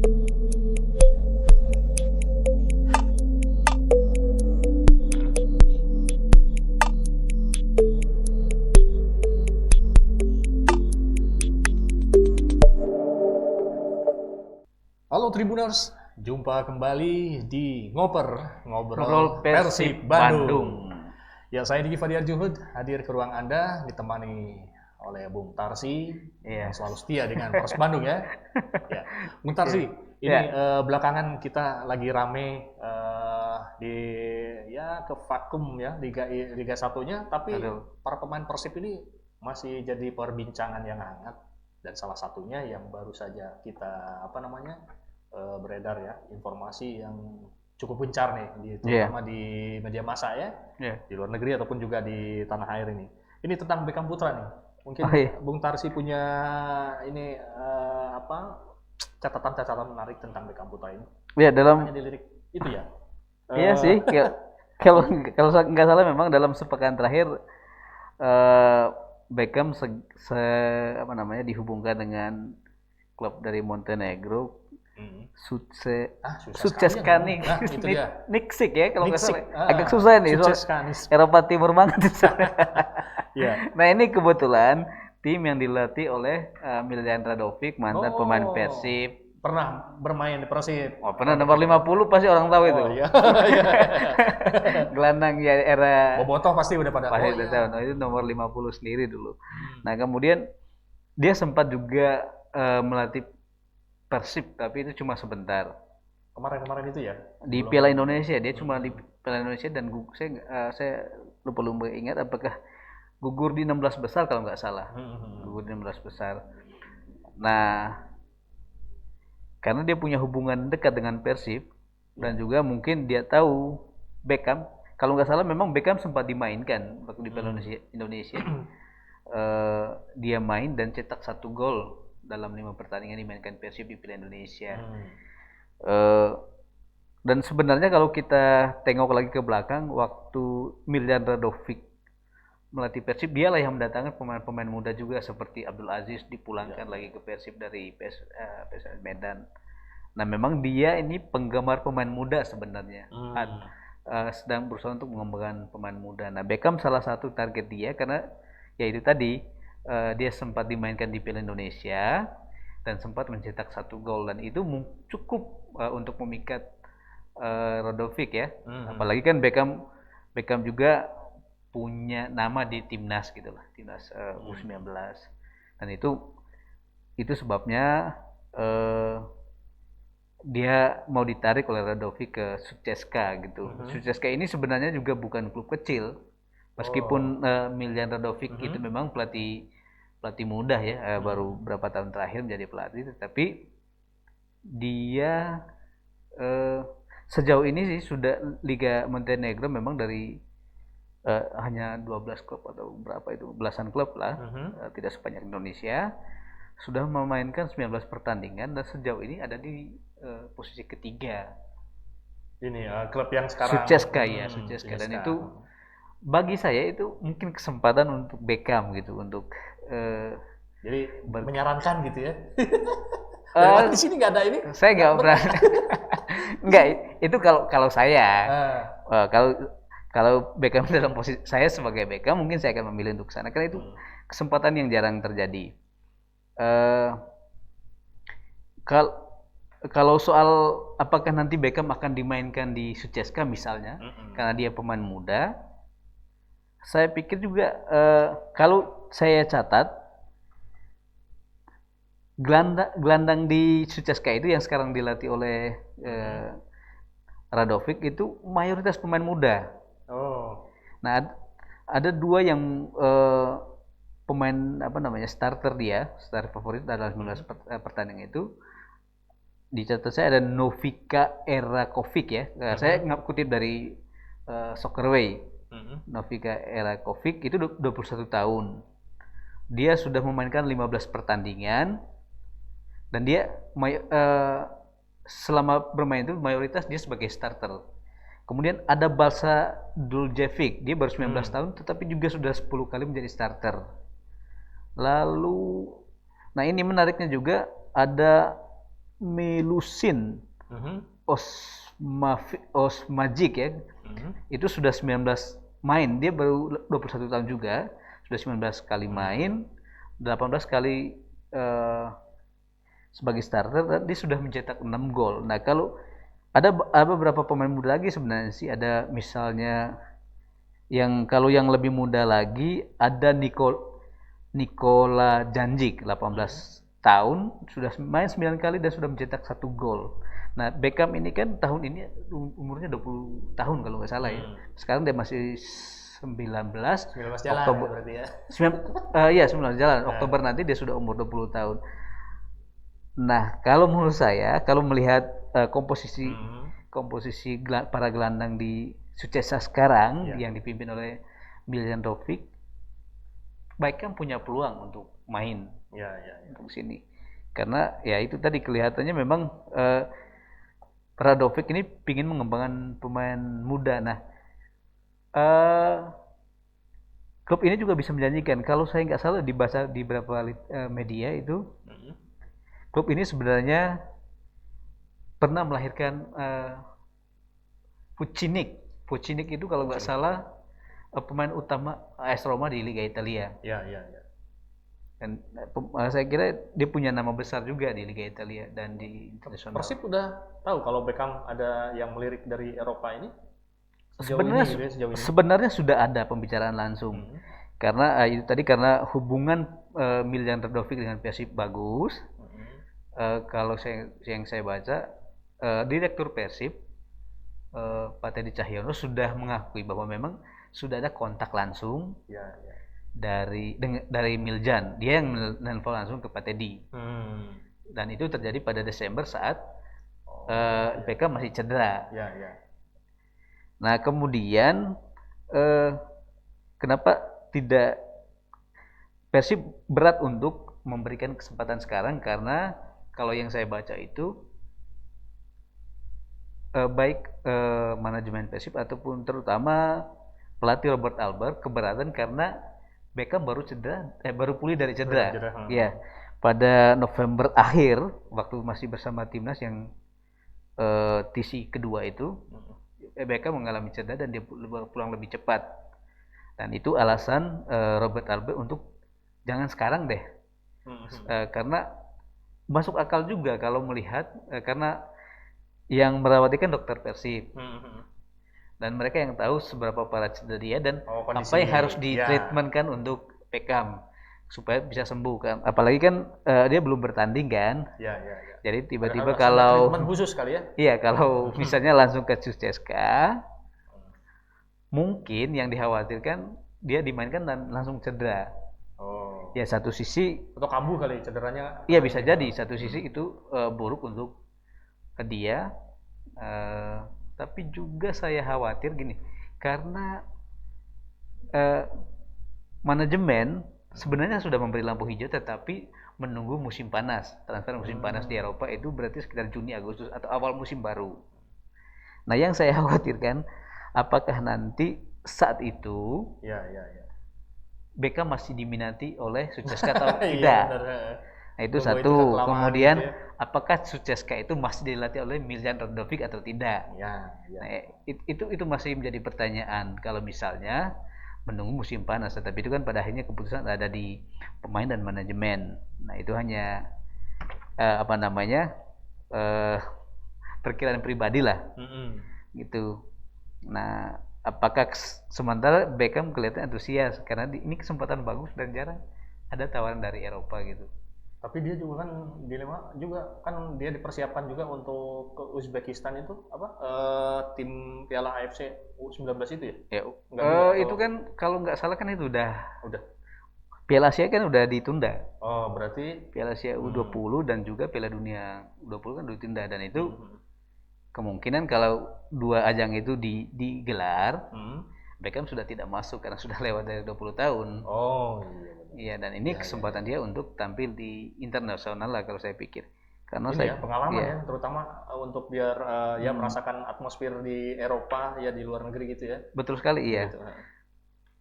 Halo Tribuners, jumpa kembali di Ngobrol Ngobrol Persib Persib Bandung. Bandung. Ya, saya Diki Fadiar Juhud hadir ke ruang Anda ditemani oleh Bung Tarsi yang Iya. selalu setia dengan Persib Bandung ya. Ya, Bung Tarsi, ini Ya. belakangan kita lagi rame di ke vakum ya Liga 1-nya, tapi Aduh. para pemain Persib ini masih jadi perbincangan yang hangat, dan salah satunya yang baru saja kita beredar ya, informasi yang cukup gencar nih, terutama di media massa ya, di luar negeri ataupun juga di tanah air ini. Ini tentang Beckham Putra nih. Mungkin Bung Tarsi punya ini catatan-catatan menarik tentang Beckham Putra ini. Ya, dalam Hanya dilirik itu ya. iya sih, kalau nggak salah memang dalam sepekan terakhir Beckham dihubungkan dengan klub dari Montenegro. Suceska Niksik ya kalau nggak salah. Agak susah nih, Eropa Timur banget. Nah, ini kebetulan tim yang dilatih oleh Miljan Radovic, mantan pemain Persib. Pernah bermain di Persib. Pernah nomor 50 pasti orang tahu itu. Iya. Gelandang ya era Bobotoh pasti udah pada tahu. Nah, itu nomor 50 sendiri dulu. Nah, kemudian dia sempat juga melatih Persib, tapi itu cuma sebentar. Kemarin itu ya? Di Piala Indonesia, dia cuma di Piala Indonesia, dan saya lupa ingat apakah gugur di 16 besar kalau nggak salah. Gugur di 16 besar. Nah, karena dia punya hubungan dekat dengan Persib, dan juga mungkin dia tahu Beckham, kalau nggak salah memang Beckham sempat dimainkan waktu di Piala Indonesia. Dia main dan cetak 1 gol dalam 5 pertandingan dimainkan Persib di Piala Indonesia. Dan sebenarnya kalau kita tengok lagi ke belakang, waktu Miljan Radovic melatih Persib, dialah yang mendatangkan pemain-pemain muda juga seperti Abdul Aziz dipulangkan lagi ke Persib dari PSM Medan. Nah, memang dia ini penggemar pemain muda sebenarnya. Sedang berusaha untuk mengembangkan pemain muda. Nah, Beckham salah satu target dia karena ya itu tadi, dia sempat dimainkan di Piala Indonesia dan sempat mencetak 1 gol, dan itu cukup untuk memikat Radovic ya. Apalagi kan Beckham juga punya nama di timnas gitulah, timnas U19, dan itu sebabnya dia mau ditarik oleh Radovic ke Suceska gitu. Suceska ini sebenarnya juga bukan klub kecil, meskipun Miljan Radovic itu memang pelatih muda ya, baru berapa tahun terakhir menjadi pelatih, tetapi dia sejauh ini sih sudah Liga Montenegro memang dari hanya 12 klub atau berapa itu, belasan klub lah, tidak sebanyak Indonesia, sudah memainkan 19 pertandingan dan sejauh ini ada di posisi ketiga. Ini klub yang sekarang Suceska ya, Suceska, dan itu bagi saya itu mungkin kesempatan untuk Beckham gitu, untuk jadi menyarankan gitu ya. Di sini nggak ada ini. Saya nggak berani. Nggak, itu kalau saya. Kalau Beckham dalam posisi saya sebagai Beckham, mungkin saya akan memilih untuk sana karena itu kesempatan yang jarang terjadi. Kalau soal apakah nanti Beckham akan dimainkan di Suceska misalnya, karena dia pemain muda, saya pikir juga kalau saya catat gelandang di Suceska itu yang sekarang dilatih oleh Radovic itu mayoritas pemain muda. Nah, ada 2 yang pemain starter favorit dalam 19 pertandingan itu. Dicatat saya ada Novika Erakovic ya. Saya kutip dari Soccerway. Novika Erakovic itu 21 tahun. Dia sudah memainkan 15 pertandingan dan dia selama bermain itu mayoritas dia sebagai starter. Kemudian ada Balsa Duljevic, dia baru 19 tahun tetapi juga sudah 10 kali menjadi starter. Lalu, nah ini menariknya juga ada Milutin Osmajic ya. Itu sudah 19 main. Dia baru 21 tahun juga, sudah 19 kali main, 18 kali sebagai starter, dan dia sudah mencetak 6 gol. Nah, kalau ada beberapa pemain muda lagi sebenarnya sih, ada misalnya yang kalau yang lebih muda lagi ada Nikola Janjic, 18 tahun, sudah main 9 kali dan sudah mencetak 1 gol. Nah, Beckham ini kan tahun ini umurnya 20 tahun kalau nggak salah ya. Sekarang dia masih 19 jalan Oktober ya berarti ya. Iya, 19 jalan. Oktober nanti dia sudah umur 20 tahun. Nah, kalau menurut saya, kalau melihat komposisi para gelandang di Sucesa sekarang yang dipimpin oleh Miljan Rovic, Beckham punya peluang untuk main untuk sini. Karena ya itu tadi kelihatannya memang Radovic ini ingin mengembangkan pemain muda. Nah, klub ini juga bisa menjanjikan. Kalau saya nggak salah dibaca di beberapa media itu, klub ini sebenarnya pernah melahirkan Vucinic. Vucinic itu kalau nggak salah pemain utama AS Roma di Liga Italia. Iya. Dan saya kira dia punya nama besar juga di Liga Italia dan di internasional. Persib udah tahu kalau Beckham ada yang melirik dari Eropa ini? Sebenarnya sudah ada pembicaraan langsung. Karena itu tadi karena hubungan Miljan Radovic dengan Persib bagus. Kalau yang saya baca, Direktur Persib Pak Teddy Cahyono sudah mengakui bahwa memang sudah ada kontak langsung dari Miljan. Dia yang menelpon langsung ke Pak Teddy. Dan itu terjadi pada Desember saat Beckham masih cedera. Nah, kemudian kenapa tidak Persib berat untuk memberikan kesempatan sekarang, karena kalau yang saya baca itu baik manajemen Persib ataupun terutama pelatih Robert Albert keberatan karena Beckham baru pulih dari cedera. Ya, pada November akhir waktu masih bersama timnas yang TC kedua itu, Beckham mengalami cedera dan dia pulang lebih cepat. Dan itu alasan Robert Albert untuk jangan sekarang deh. Karena masuk akal juga kalau melihat karena yang merawat kan dokter Persib. Dan mereka yang tahu seberapa parah cedera dia dan apa yang harus ditreatment kan untuk Beckham supaya bisa sembuh kan. Apalagi kan dia belum bertanding kan. Jadi tiba-tiba kalau treatment khusus kali ya. Iya, kalau misalnya langsung ke Sucesa, mungkin yang dikhawatirkan dia dimainkan dan langsung cedera. Ya satu sisi atau kambuh kali cederanya. Iya bisa jadi satu sisi itu buruk untuk dia. Tapi juga saya khawatir gini, karena manajemen sebenarnya sudah memberi lampu hijau, tetapi menunggu musim panas. Transfer musim panas di Eropa itu berarti sekitar Juni, Agustus atau awal musim baru. Nah, yang saya khawatirkan apakah nanti saat itu Beckham masih diminati oleh Sucesa atau tidak. Nah, itu satu. Kemudian gitu ya. Apakah Sucesa itu masih dilatih oleh Miljan Radovic atau tidak? Nah, itu masih menjadi pertanyaan kalau misalnya menunggu musim panas. Tapi itu kan pada akhirnya keputusan ada di pemain dan manajemen. Nah, itu hanya perkiraan pribadi lah. Gitu. Nah, apakah sementara Beckham kelihatan antusias karena ini kesempatan bagus dan jarang ada tawaran dari Eropa gitu. Tapi dia juga kan dilema juga kan dia dipersiapkan juga untuk ke Uzbekistan itu tim Piala AFC U19 itu ya? Itu kan kalau nggak salah kan itu udah. Piala Asia kan udah ditunda. Berarti Piala Asia U20 dan juga Piala Dunia U20 kan udah ditunda dan itu kemungkinan kalau dua ajang itu digelar, Beckham sudah tidak masuk karena sudah lewat dari 20 tahun. Iya, dan ini kesempatan dia untuk tampil di internasional lah kalau saya pikir. Karena ini pengalaman terutama untuk biar merasakan atmosfer di Eropa ya, di luar negeri gitu ya. Betul sekali, iya. Gitu.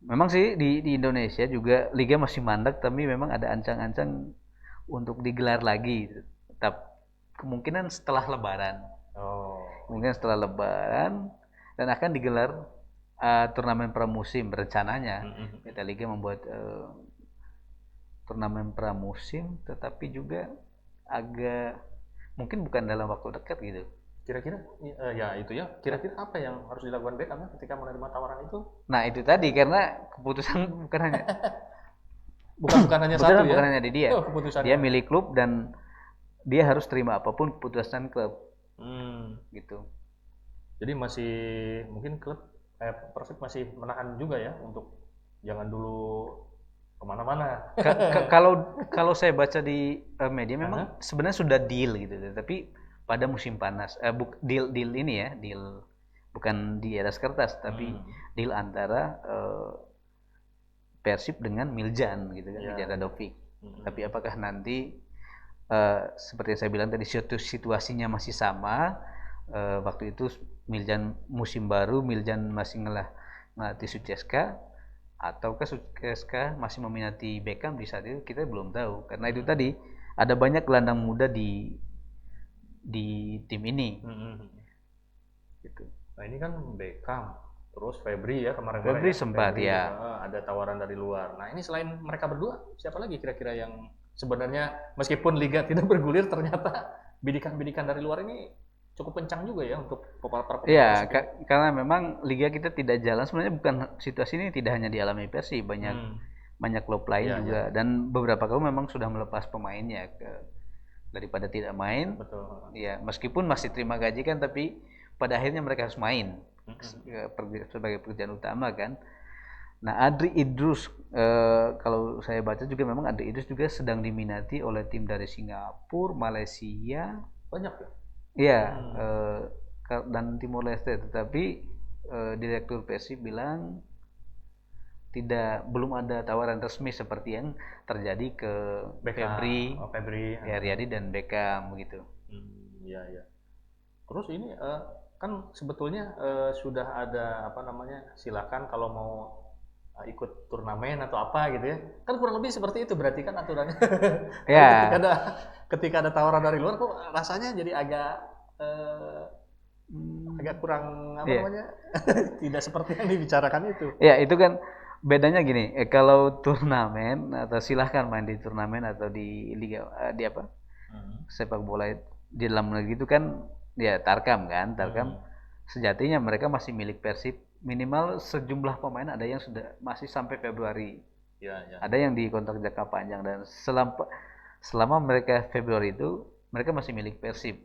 Memang sih di Indonesia juga liga masih mandek, tapi memang ada ancang-ancang untuk digelar lagi. kemungkinan setelah Lebaran. Oh. Kemungkinan setelah Lebaran dan akan digelar turnamen pramusim rencananya. PT Liga membuat turnamen pramusim, tetapi juga agak mungkin bukan dalam waktu dekat gitu. Kira-kira ya itu ya. Kira-kira apa yang harus dilakukan Beckham ketika menerima tawaran itu? Nah itu tadi karena keputusan bukan hanya Bukan hanya satu ya. bukan hanya di dia. Oh, keputusannya. Dia milik klub dan dia harus terima apapun keputusan klub. Gitu. Jadi masih mungkin klub Persib masih menahan juga ya untuk jangan dulu kemana-mana. Kalau saya baca di media memang sebenarnya sudah deal gitu, tapi pada musim panas deal ini ya, deal bukan di atas kertas tapi deal antara Persib dengan Miljan gitu kan, Miljan Radovic. Tapi apakah nanti seperti yang saya bilang tadi situasinya masih sama, waktu itu Miljan musim baru, Miljan masih ngelatih Suceska, ataukah Suceska masih meminati Beckham di saat itu, kita belum tahu. Karena itu tadi ada banyak gelandang muda di tim ini. Gitu. Nah ini kan Beckham, terus Febri ya kemarin. Febri sempat Febri, ya. Ada tawaran dari luar. Nah ini selain mereka berdua, siapa lagi kira-kira yang sebenarnya meskipun liga tidak bergulir, ternyata bidikan-bidikan dari luar ini cukup kencang juga ya untuk para pemain. Iya, karena memang liga kita tidak jalan. Sebenarnya bukan situasi ini tidak hanya dialami Persib, banyak klub lain juga. Dan beberapa klub memang sudah melepas pemainnya daripada tidak main. Betul. Ya, meskipun masih terima gaji kan, tapi pada akhirnya mereka harus main sebagai pekerjaan utama kan. Nah, Adri Idrus, kalau saya baca juga memang Adri Idrus juga sedang diminati oleh tim dari Singapura, Malaysia. Banyak ya? Iya, dan Timor Leste. Tetapi Direktur Persib bilang belum ada tawaran resmi seperti yang terjadi ke Febri, Heriadi dan Beckham begitu. Iya. Terus ini kan sebetulnya sudah ada silakan kalau mau ikut turnamen atau apa gitu ya, kan kurang lebih seperti itu berarti kan aturannya. Ya. ketika ada tawaran dari luar kok rasanya jadi agak kurang tidak seperti yang dibicarakan itu. Ya itu kan bedanya gini, kalau turnamen atau silahkan main di turnamen atau di liga sepak bola di dalam negeri itu kan ya Tarkam kan, sejatinya mereka masih milik Persib. Minimal sejumlah pemain ada yang sudah masih sampai Februari. Ya. Ada yang di kontrak jangka panjang dan selama mereka Februari itu mereka masih milik Persib.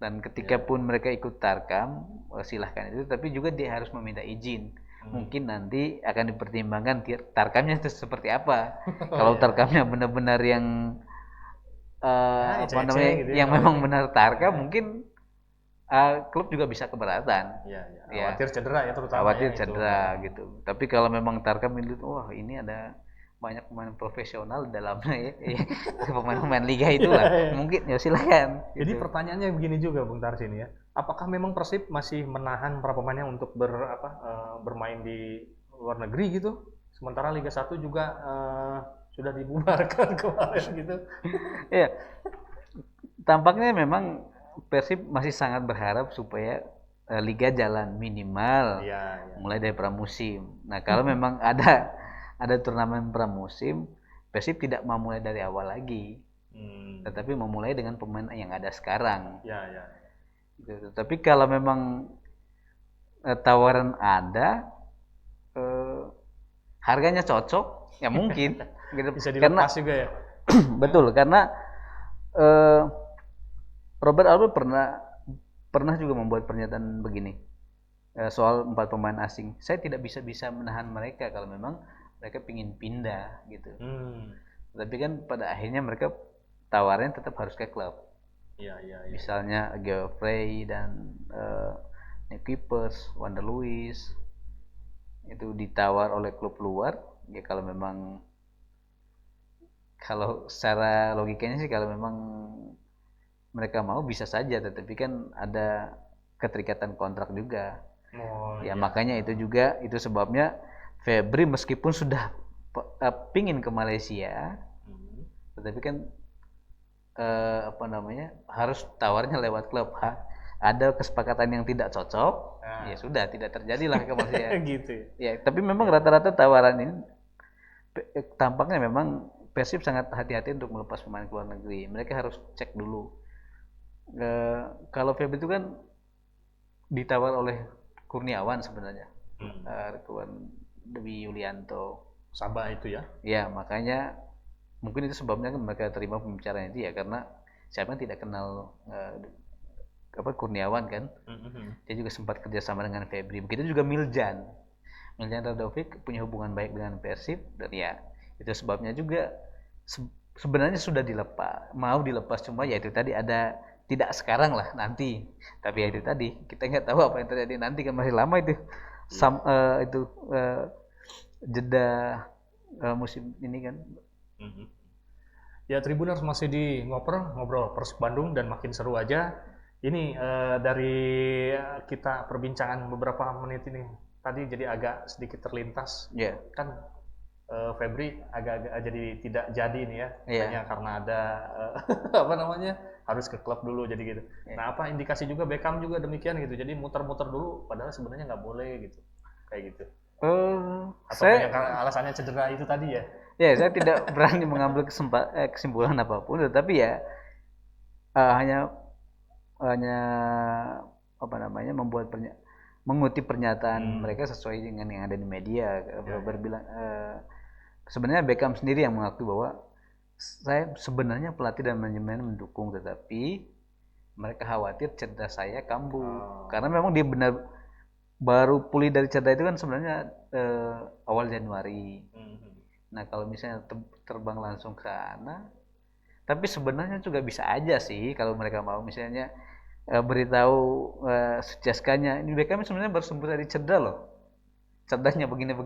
Dan ketika pun mereka ikut Tarkam, silahkan itu, tapi juga dia harus meminta izin. Mungkin nanti akan dipertimbangkan Tarkamnya itu seperti apa. Kalau Tarkamnya benar-benar yang gitu yang memang benar Tarkam, mungkin klub juga bisa keberatan. Iya. Khawatir cedera ya terutama. Khawatir cedera gitu. Tapi kalau memang Tarkam wah ini ada banyak pemain profesional di dalamnya ya. Pemain-pemain liga itulah. Mungkin ya silakan. Jadi pertanyaannya begini juga Bung Tarsin ya. Apakah memang Persib masih menahan para pemainnya untuk bermain di luar negeri gitu? Sementara Liga 1 juga sudah dibubarkan kemarin gitu. Iya. Tampaknya memang Persib masih sangat berharap supaya liga jalan minimal mulai dari pramusim. Nah kalau memang ada turnamen pramusim, Persib tidak mau mulai dari awal lagi, tetapi memulai dengan pemain yang ada sekarang. Gitu. Tapi kalau memang tawaran ada, harganya cocok, ya mungkin. Gitu. Bisa dilepas juga ya. Betul, karena Robert Albert pernah juga membuat pernyataan begini soal 4 pemain asing. Saya tidak bisa menahan mereka kalau memang mereka ingin pindah gitu. Tapi kan pada akhirnya mereka tawarannya tetap harus ke klub. Iya. Misalnya Geoffrey dan Nick Keepers, Wander Luiz itu ditawar oleh klub luar. Ya kalau secara logikanya sih kalau memang mereka mau bisa saja, tetapi kan ada keterikatan kontrak juga. Makanya itu sebabnya Febri meskipun sudah pingin ke Malaysia, tetapi kan apa namanya, harus tawarnya lewat klub. Ada kesepakatan yang tidak cocok, ya sudah tidak terjadilah kemaksudnya. Gitu ya. Ya, tapi memang rata-rata tawaran ini tampaknya memang Persib sangat hati-hati untuk melepas pemain ke luar negeri. Mereka harus cek dulu. Kalau Febri itu kan ditawar oleh Kurniawan sebenarnya, Rekuan Dewi Yulianto. Sabah itu ya. Ya, makanya mungkin itu sebabnya kan mereka terima pembicaraan itu ya, karena siapa yang tidak kenal Kurniawan kan. Dia juga sempat kerjasama dengan Febri. Begitu juga Miljan Radovic punya hubungan baik dengan Persib, dan ya itu sebabnya juga sebenarnya sudah mau dilepas, cuma ya itu tadi ada tidak sekarang lah, nanti. Tapi ya itu tadi kita nggak tahu apa yang terjadi nanti, kan masih lama itu jeda musim ini kan. Ya, Tribuners masih di ngobrol Persib Bandung dan makin seru aja. Ini dari kita perbincangan beberapa menit ini tadi jadi agak sedikit terlintas. Kan Febri agak-agak jadi tidak jadi nih ya, hanya karena ada apa namanya, harus ke klub dulu jadi gitu. Nah, apa indikasi juga Beckham juga demikian gitu, jadi muter-muter dulu padahal sebenarnya nggak boleh gitu, kayak gitu. Atau alasannya cedera itu tadi ya? Ya, saya tidak berani mengambil kesimpulan apapun, tetapi ya hanya apa namanya, mengutip pernyataan mereka sesuai dengan yang ada di media. Berbilang sebenarnya Beckham sendiri yang mengakui bahwa saya sebenarnya pelatih dan manajemen mendukung, tetapi mereka khawatir cedera saya kambuh. Karena memang dia benar baru pulih dari cedera itu kan sebenarnya awal Januari. Nah, kalau misalnya terbang langsung ke sana, tapi sebenarnya juga bisa aja sih kalau mereka mau misalnya beritahu Sejaskanya, ini Beckham sebenarnya baru sembuh dari cedera loh, cederanya begini.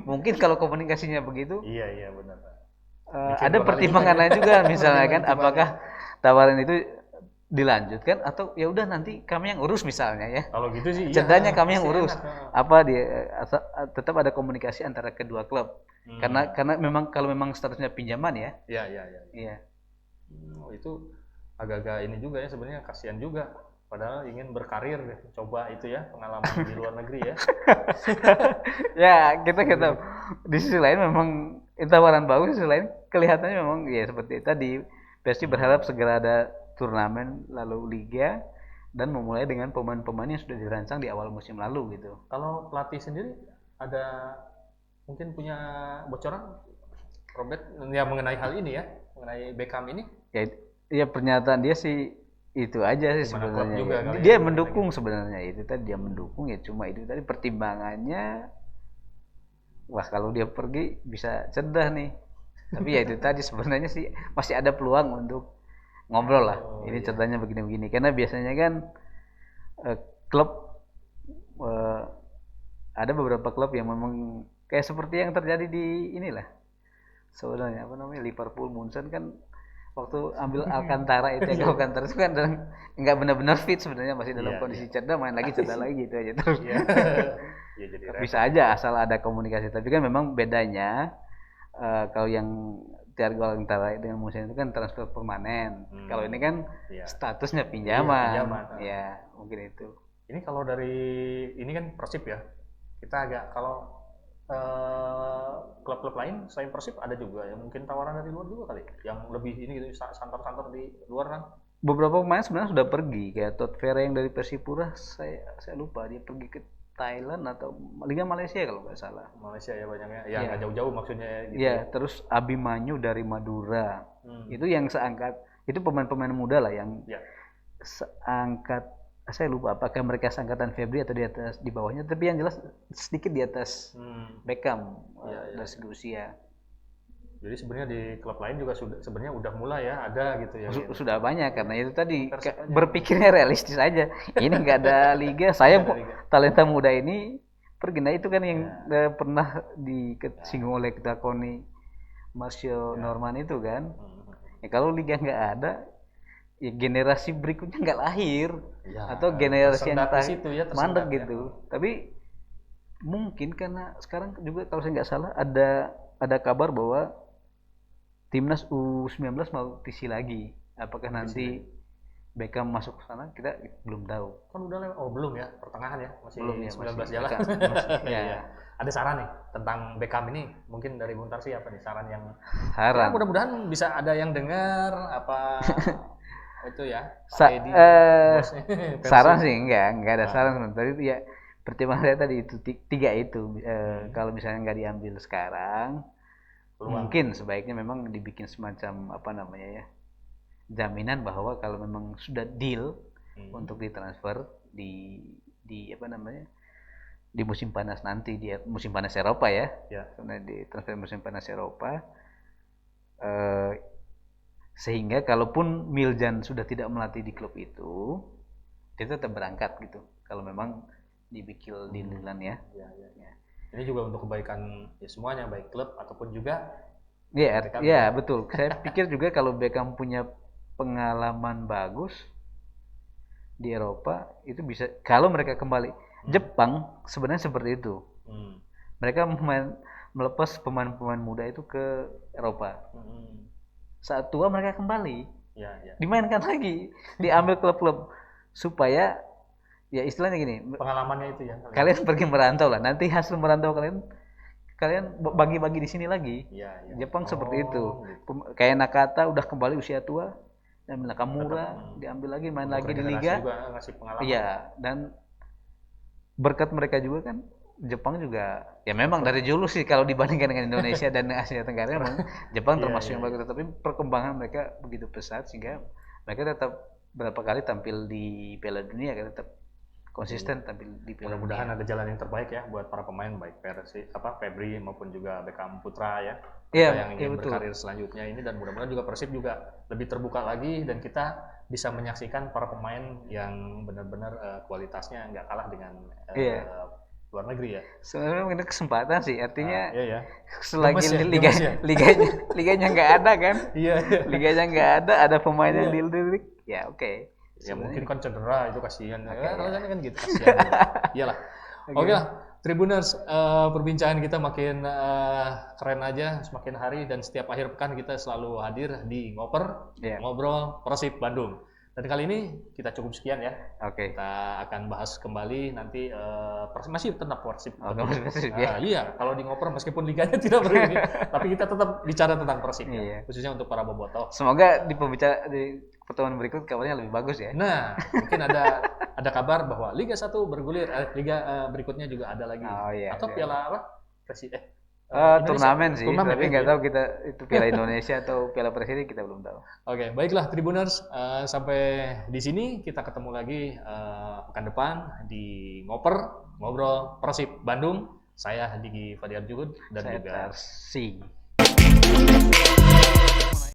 Mungkin kalau komunikasinya begitu, iya benar. Ada pertimbangan lain juga, misalnya kan, apakah tawaran itu dilanjutkan atau ya udah nanti kami yang urus misalnya ya. Kalau gitu sih cederanya kami yang urus. Apa tetap ada komunikasi antara kedua klub. Karena memang kalau memang statusnya pinjaman ya. Iya. Itu agak-agak ini juga ya, sebenarnya kasihan juga. Padahal ingin berkarir, coba itu ya, pengalaman di luar negeri ya. Ya, kita di sisi lain memang tawaran bagus, di sisi lain kelihatannya memang ya seperti tadi, Persib berharap segera ada turnamen lalu liga dan memulai dengan pemain-pemain yang sudah dirancang di awal musim lalu gitu. Kalau pelatih sendiri ada mungkin punya bocoran, Robert, ya mengenai hal ini ya, mengenai Beckham ini? Ya pernyataan dia sih itu aja sih sebenarnya. Juga dia mendukung sebenarnya, itu tadi dia mendukung ya, cuma itu tadi pertimbangannya, wah kalau dia pergi bisa cedera nih. Tapi ya itu tadi sebenarnya sih masih ada peluang untuk ngobrol lah. Ini cederanya begini-begini, karena biasanya kan klub ada beberapa klub yang memang kayak seperti yang terjadi di inilah sebenarnya, apa namanya, Liverpool Munchen kan waktu ambil Alcantara itu Alcantara itu kan nggak benar-benar fit sebenarnya, masih dalam kondisi cedera, main lagi cedera lagi gitu aja terus. Jadi bisa aja asal ada komunikasi, tapi kan memang bedanya kalau yang Thiago Alcantara dengan Munchen itu kan transfer permanen. Kalau ini kan statusnya pinjaman. Ya, mungkin itu. Ini kalau dari ini kan Persib ya. Kita agak kalau klub-klub lain selain Persib ada juga ya, mungkin tawaran dari luar juga kali, yang lebih ini gitu, santer-santer di luar kan. Beberapa pemain sebenarnya sudah pergi, kayak Todd Ferry yang dari Persipura, saya lupa dia pergi ke Thailand atau Liga Malaysia kalau nggak salah. Malaysia ya banyaknya, ya nggak jauh-jauh maksudnya. Gitu ya. Terus Abimanyu dari Madura, itu yang seangkat, itu pemain-pemain muda lah yang seangkat, saya lupa apakah mereka seangkatan Febri atau di bawahnya, tapi yang jelas sedikit di atas Beckham dari segi usia. Jadi sebenarnya di klub lain juga sebenarnya udah mulai ya ada gitu ya. Sudah banyak, karena itu tadi berpikirnya realistis aja. Ini nggak ada liga, saya talenta muda ini pergi. Nah itu kan yang pernah disinggung oleh kita Koni Marcio Norman itu kan. Ya, kalau liga nggak ada, ya generasi berikutnya nggak lahir, atau generasi yang mandek gitu. Tapi mungkin karena sekarang juga kalau saya nggak salah ada kabar bahwa Timnas U19 mau TC lagi. Apakah nanti Beckham masuk ke sana, kita belum tahu. Kan udah lewat, belum ya, pertengahan ya, masih Belum ya, 19 masih jalan. ya. Iya. Ada saran nih tentang Beckham ini, mungkin dari Bung Tarsi apa nih saran yang Saran. ya, mudah-mudahan bisa ada yang dengar apa itu ya, Pak Sa- Edi, bosnya, saran Persib. sih enggak ada Nah. saran sebenarnya. Tapi ya pertimbangan saya tadi itu tiga itu. Kalau misalnya nggak diambil sekarang, Peluang. mungkin sebaiknya memang dibikin semacam apa namanya ya, jaminan bahwa kalau memang sudah deal untuk ditransfer di apa namanya, di musim panas nanti, di musim panas Eropa ya, karena di transfer musim panas Eropa, sehingga kalaupun Miljan sudah tidak melatih di klub itu, dia tetap berangkat gitu. Kalau memang dibikin dealan ya. Ya. Ini juga untuk kebaikan ya semuanya, baik klub ataupun juga ya betul. Saya pikir juga kalau Beckham punya pengalaman bagus di Eropa, itu bisa kalau mereka kembali. Jepang sebenarnya seperti itu. Mereka melepas pemain-pemain muda itu ke Eropa. Saat tua mereka kembali, dimainkan lagi, diambil klub-klub supaya ya istilahnya gini. Pengalamannya itu ya. Kalian pergi merantau lah. Nanti hasil merantau kalian bagi-bagi di sini lagi. Jepang seperti itu. Gitu. Kayak Nakata udah kembali usia tua, dan Nakamura diambil lagi, main lagi di liga. Iya, dan berkat mereka juga kan Jepang juga ya memang dari dulu sih kalau dibandingkan dengan Indonesia dan Asia Tenggara memang Jepang termasuk yang bagus, tapi perkembangan mereka begitu pesat sehingga mereka tetap berapa kali tampil di Piala Dunia, kan tetap konsisten tampil di Piala Dunia. Mudah-mudahan ada jalan yang terbaik ya buat para pemain, baik Febri maupun juga Beckham Putra ya. Yang ingin berkarir selanjutnya ini, dan mudah-mudahan juga Persib juga lebih terbuka lagi dan kita bisa menyaksikan para pemain yang benar-benar kualitasnya nggak kalah dengan luar negeri ya. Sebenarnya ini kesempatan sih, artinya selagi liganya nggak ada kan, liganya nggak ada pemain yang deal ya oke. Ya mungkin kan cedera itu kasihan. Alasannya kan gitu kasihan. Iyalah. Oke lah, Tribuners, perbincangan kita makin keren aja semakin hari, dan setiap akhir pekan kita selalu hadir di Ngobrol Persib Bandung. Dan kali ini kita cukup sekian ya. Kita akan bahas kembali nanti masih tentang Persib. Iya, kalau di ngoper meskipun liganya tidak berbeda, tapi kita tetap bicara tentang Persib ya, khususnya untuk para bobotoh. Semoga di pertemuan berikut kabarnya lebih bagus ya. Nah, mungkin ada kabar bahwa Liga 1 bergulir, liga berikutnya juga ada lagi. Atau piala apa? Turnamen sih, tapi nggak tahu kita itu Piala Indonesia atau Piala Presiden, kita belum tahu. Oke, baiklah Tribuners, sampai di sini kita ketemu lagi pekan depan di Ngobrol Persib Bandung. Saya Digi Fadiar Juhud dan saya juga Tarsi.